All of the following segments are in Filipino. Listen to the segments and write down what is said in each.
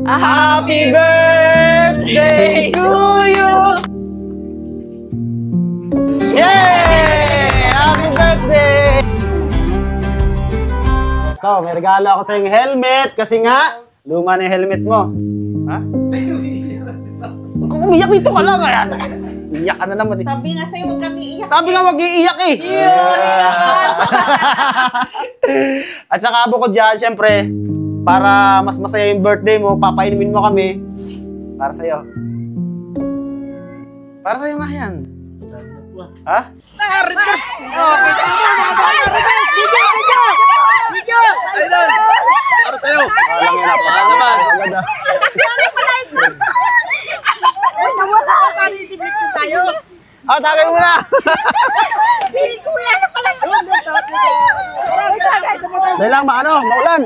Happy birthday to you! Yay! Happy birthday! Ito, may regalo ako sa yung helmet kasi nga, luma na yung helmet mo. Ha? Kung umiyak dito ka lang, kaya iyak ka na naman eh. Sabi nga sa'yo, huwag kami iiyak. Sabi nga mag-iiyak eh. At saka bukod dyan, syempre, para mas masaya yung birthday mo, papainumin mo kami. Para sa'yo. Para sa'yo nga yan. Ha? Video! Idol! Para sa'yo! Alam nga na pa. naman. Ah, tagay mo na! Si Kuya na pala. Dahil lang, maulan.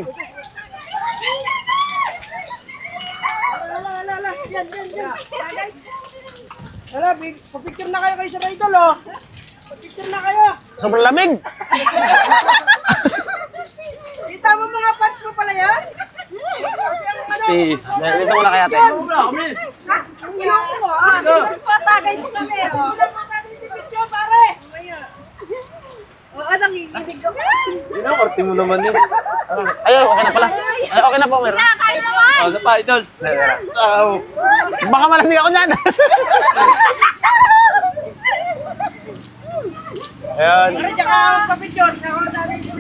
Wala, pipicture na kayo sa idol, oh. Pipicture na kayo. Sobrang lamig. Kita mo mga fans mo pala yan? Dito muna kaya, te. Patagay mo kami. Picture, pare. Oo, nanginginig ako. Korte mo naman yun. Ayaw, okay na pala. Ay, okay na po, meron. Kaya naman. Ano pa, Idol? Baka malasing ako dyan. Ayan. Pare, tsaka papicture.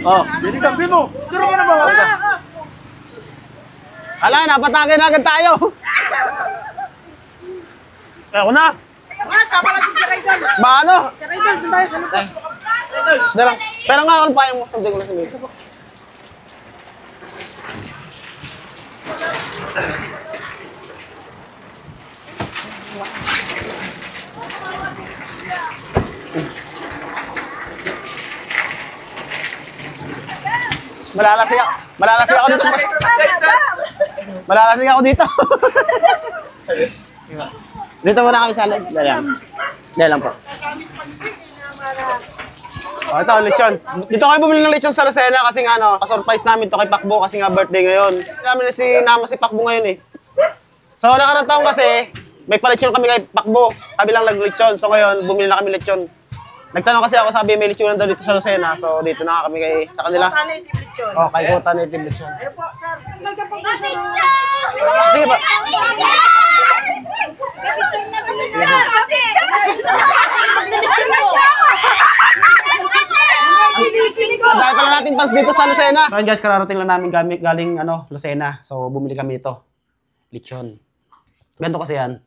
Oh. Hindi kampi mo. Turo mo na ba? Ala, napatagay na agad tayo. Ako na. Kapalasin sa idol. Maano? Sa idol, doon tayo sa lupa. Dalang. Pero nga ako pa yung sundin ko na sa dito. Malalasing ako. Malalasing ako dito. Malalasing ako dito. Dito muna kami sa loob. Dahil lang po. Oh, ito, lechon. Dito kayo bumili ng lechon sa Lucena kasi nga ano, pa-surprise namin to kay Pakbo kasi nga birthday ngayon. Namin nama si Pakbo ngayon eh. So, nakarang taon kasi, may pa-lechon kami kay Pakbo. Kami lang nag-lechon. So ngayon, bumili na kami lechon. Nagtanong kasi ako, sabi may lechonan daw dito sa Lucena. So, dito na kami sa kanila. Native lechon. Oh, kay Kota Native Lechon. Ayun po, sir. Tanggal ka po. Sige pa. Dahil pala natin fans dito sa Lucena. So guys, kararating lang namin galing Lucena. So bumili kami ito. Lechon. Ganito kasi yan.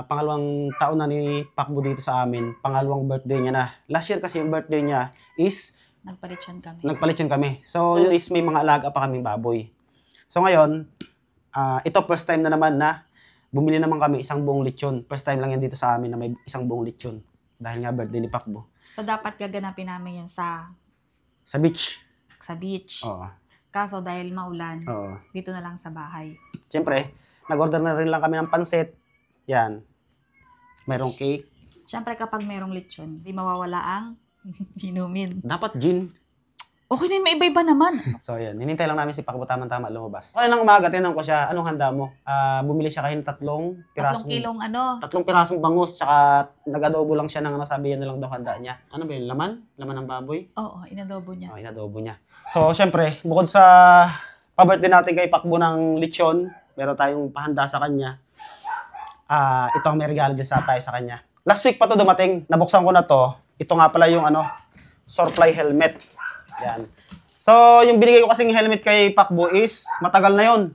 Pangalawang taon na ni Pakbo dito sa amin. Pangalawang birthday niya na. Last year kasi yung birthday niya is nagpalechon kami. So yun is may mga alaga pa kaming baboy. So ngayon, ito first time na naman na bumili naman kami isang buong lechon. First time lang yan dito sa amin na may isang buong lechon. Dahil nga birthday ni Pakbo. So, dapat gaganapin namin yun sa beach. Sa beach. Oo. Kaso dahil maulan, Oo. dito na lang sa bahay. Siyempre, nag-order na rin lang kami ng pansit. Yan. Mayroong cake. Siyempre kapag merong lechon, di mawawala ang inumin. Dapat gin. Okay na yung may iba-iba naman. So, yan. Hinintay lang namin si Pakbo tamang-tama lumabas. Okay ng umaga, tinanong ko siya, anong handa mo? Bumili siya kayo ng 3 pirasong... 3 kilong 3 pirasong bangus, tsaka nag-adobo lang siya ng sabi yan na lang daw handa niya. Ano ba yun? Laman? Laman ng baboy? Oo, inadobo niya. Oh, inadobo niya. So, syempre, bukod sa pa-birthday natin kay Pakbo ng lechon, meron tayong pahanda sa kanya. Ito ang may regalo din tayo sa kanya. Last week pa to dumating, nabuksan ko na to. Ito nga pala yung Surfly helmet. Yan. So, yung binigay ko kasing helmet kay Pakbo is matagal na yun.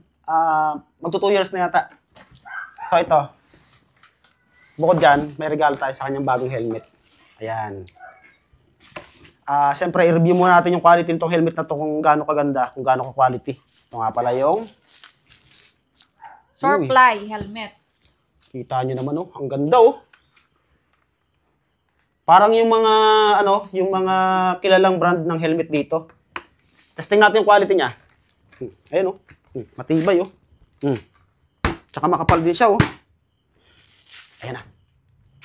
Magto 2 years na yata. So, ito. Bukod dyan, may regalo tayo sa kanyang bagong helmet. Ayan. Siyempre, i-review muna natin yung quality nitong helmet na to kung gaano kaganda, kung gaano ka-quality. Ito nga pala yung Surfly helmet. Kita nyo naman, ang ganda, Parang yung mga, yung mga kilalang brand ng helmet dito. Testing natin yung quality niya. Ayun, matibay, Tsaka makapal din siya, Ayan na.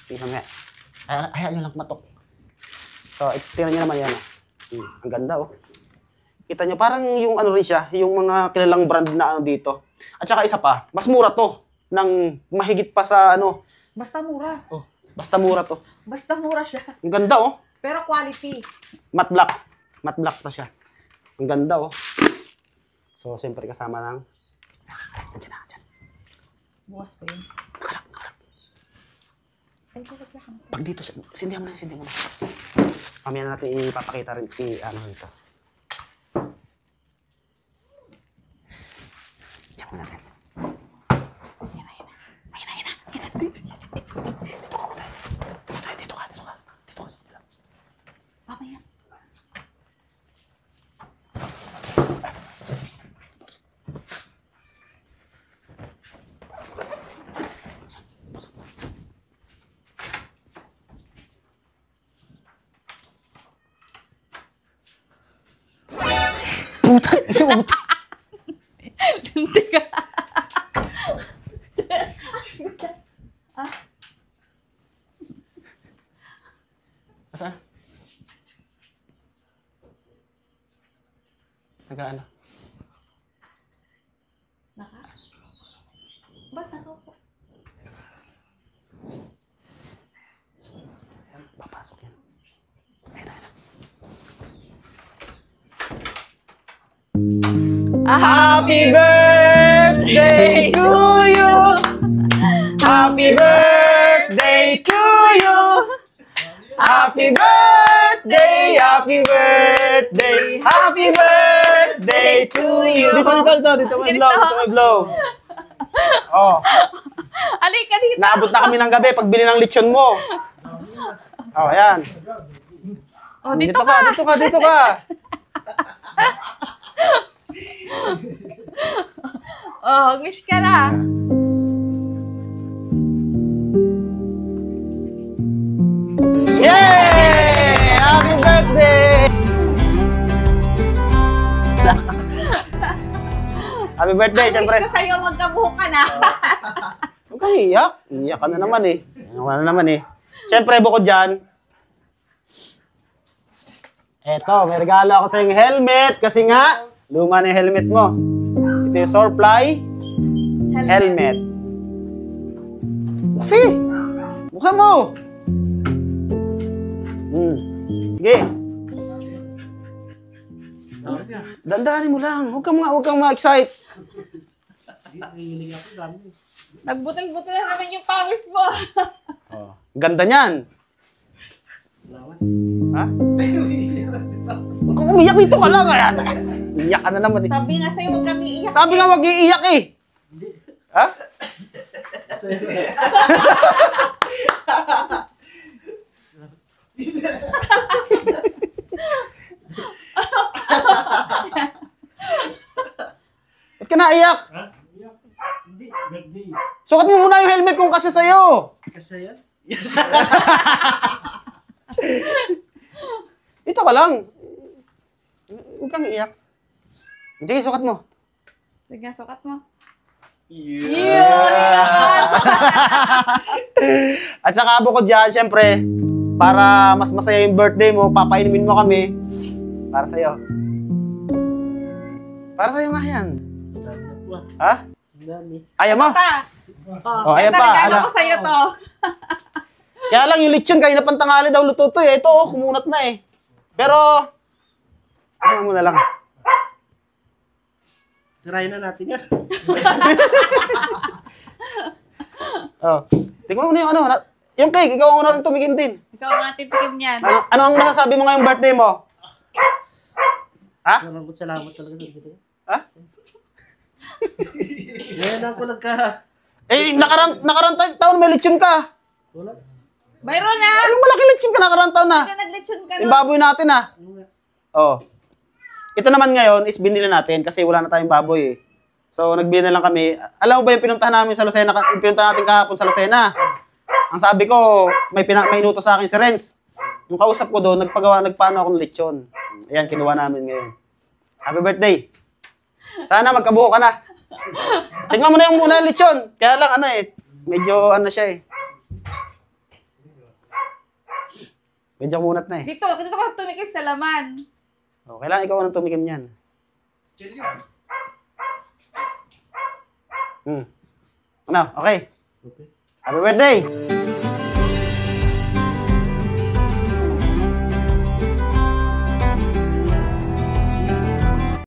Tingnan mo yan. Ayan nyo lang matok. So, tingnan nyo naman yan, Ang ganda, Kita nyo, parang yung rin siya, yung mga kilalang brand na dito. At saka isa pa, mas mura to. Nang mahigit pa sa ano. Basta mura. Oh, basta mura to. Basta mura siya. Ang ganda oh. Pero quality. Matte black. Matte black to siya. Ang ganda oh. So, siyempre kasama ng... Nandiyan na, nandiyan. Bukas pa yun. Nakalak, nakalak. Ay, bakit ka na? Pag dito siya, sindihan mo na, sindihan mo na. Mamaya na natin ipapakita rin ano dito. Diyan mo natin. Yan na, yan na. Ayun na, yan na. Dito ka, kunay. Dito ka. Dito ka sa kabila. Mamaya. Puta, isuot. Linti ka. Ah, Saan? Nag-ano? naka? Ba't nakaupo? Papasok yan. Ayun. Happy birthday to you! Happy birthday to you! Happy birthday! Happy birthday! Happy birthday to you! Dito may blow, dito may blow. Oh, Alika dito. naabot na kami ng gabi pagbili ng lechon mo. Oh, ayan. Oh, dito ka. Dito ka. Oh, wish ka na. Yay! Happy birthday! Happy birthday, Wish syempre. ko sa'yo magkabuho ka na. Huwag kang iiyak. Iiyak ka na naman eh. Wala na naman eh. Syempre, bukod dyan, eto, may regalo ako sa yung helmet kasi nga, luma na yung helmet mo. Ito yung Surfly helmet. Buksan mo! Sige. Dandanin mo lang. Huwag kang ma-excite. Nagbutil-butil na naman yung pawis mo. Oh. Ganda niyan. Ha? Kung umiyak dito ka lang. Iyak ka na naman eh. Sabi nga sa'yo, huwag kang iiyak. Sabi nga wag iiyak eh. Ha? Ba't ka naiyak? Hindi, birthday. Sukat mo muna yung helmet kung kasi sa'yo. Kasi yan? Ito ka lang. Huwag kang iiyak. Sige, sukat mo. Sige, sukat mo. At saka bukod dyan, syempre, para mas masaya yung birthday mo, papainumin mo kami. Para sa'yo. Para sa'yo nga yan. Ha? Ayaw mo? Pa. Oh, ayan pa, Regalo ano? ko sa'yo to. Kaya lang yung lechon, kayo na pantangali daw luto to eh. Ito, oh, kumunat na eh. Pero, ano mo na lang. Try na natin yan. Oh. Tingnan mo na yung ano. Yung cake, ikaw ang una rin tumigin din. Ikaw ang natitikim niyan. Ano ang masasabi mo ngayong birthday mo? Ha? Salamat talaga sa dito. Ha? Ngayon ako nagka... Eh, nakarang taon may lechon ka. Wala. Mayroon na. Anong malaki lechon ka nakarang taon na? Kaya naglechon ka Yung no? baboy natin ah. Oh. Ito naman ngayon is binili natin kasi wala na tayong baboy eh. So, nagbili na lang kami. Alam mo ba yung pinuntahan namin sa Lucena? Yung pinuntahan natin kahapon sa Lucena? Ang sabi ko, may inutos sa akin si Renz. Yung kausap ko doon, nagpaano ako ng lechon. Ayan, kinuha namin ngayon. Happy birthday! Sana magkabuo ka na. Tingnan mo na yung muna lechon. Kaya lang, medyo siya eh. Medyo kunat na eh. Dito ka tumikis sa laman. Oh, kailangan ikaw nang tumikim niyan. Ano, okay. Okay. Happy birthday!